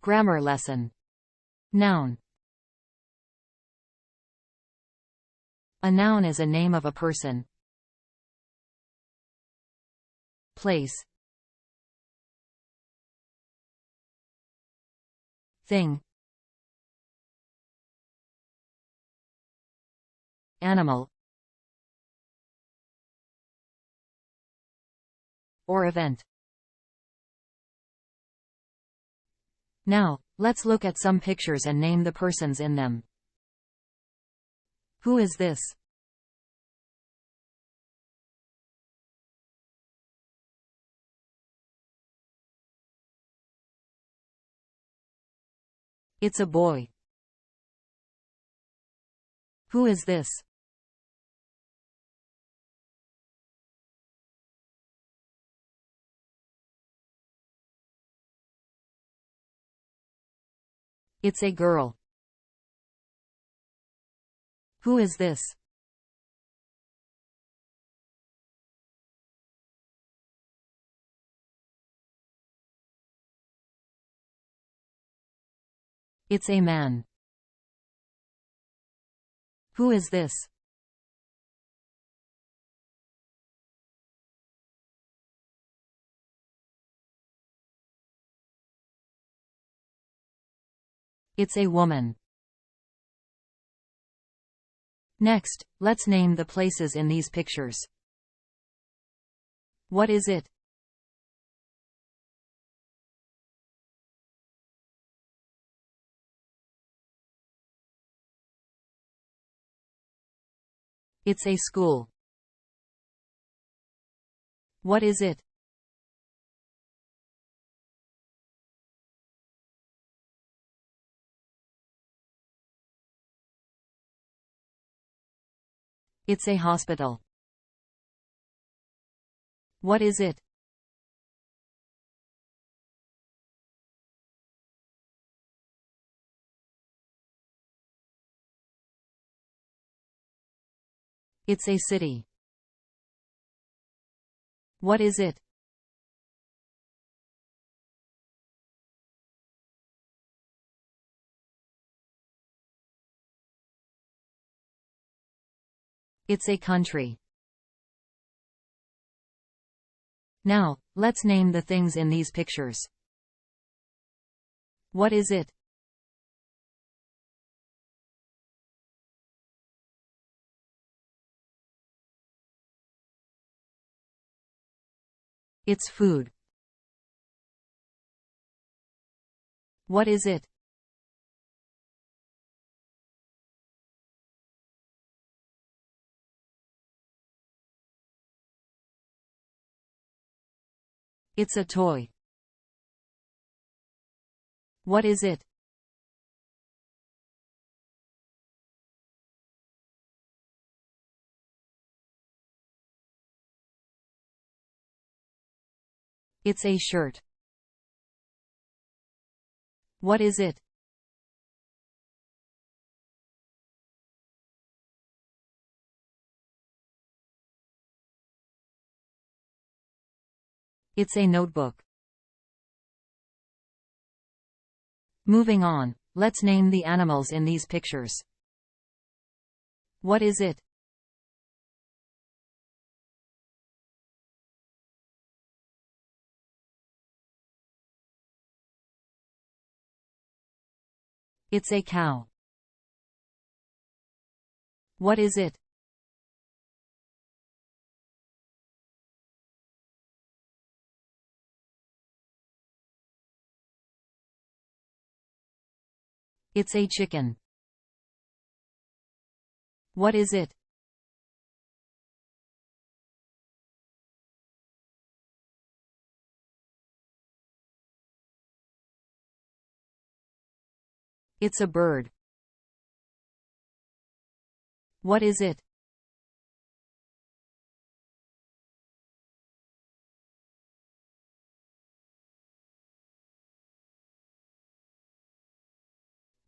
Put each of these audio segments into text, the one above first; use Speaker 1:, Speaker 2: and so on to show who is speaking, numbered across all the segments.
Speaker 1: Grammar lesson. Noun. A noun is a name of a person, place, thing, animal, or event. Now, let's look at some pictures and name the persons in them. Who is this? It's a boy. Who is this? It's a girl. Who is this? It's a man. Who is this? It's a woman. Next, let's name the places in these pictures. What is it? It's a school. What is it? It's a hospital. What is it? It's a city. What is it? It's a country. Now, let's name the things in these pictures. What is it? It's food. What is it? It's a toy. What is it? It's a shirt. What is it? It's a notebook. Moving on, let's name the animals in these pictures. What is it? It's a cow. What is it? It's a chicken. What is it? It's a bird. What is it?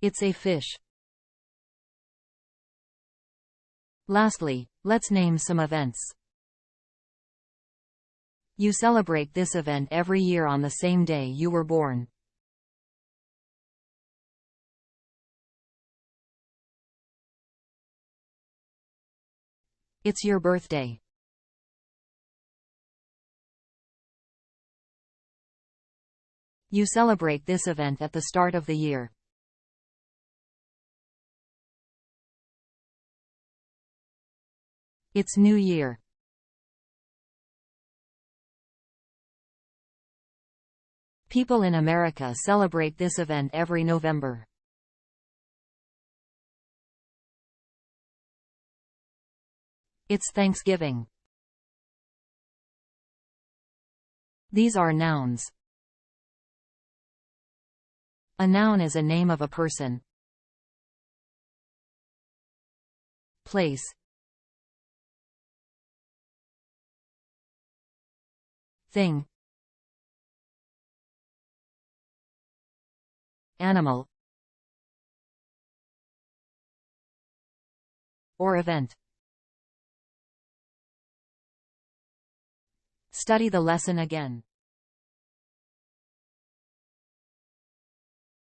Speaker 1: It's a fish. Lastly, let's name some events. You celebrate this event every year on the same day you were born. It's your birthday. You celebrate this event at the start of the year. It's New Year. People in America celebrate this event every November. It's Thanksgiving. These are nouns. A noun is a name of a person, place, thing, animal, or event. Study the lesson again.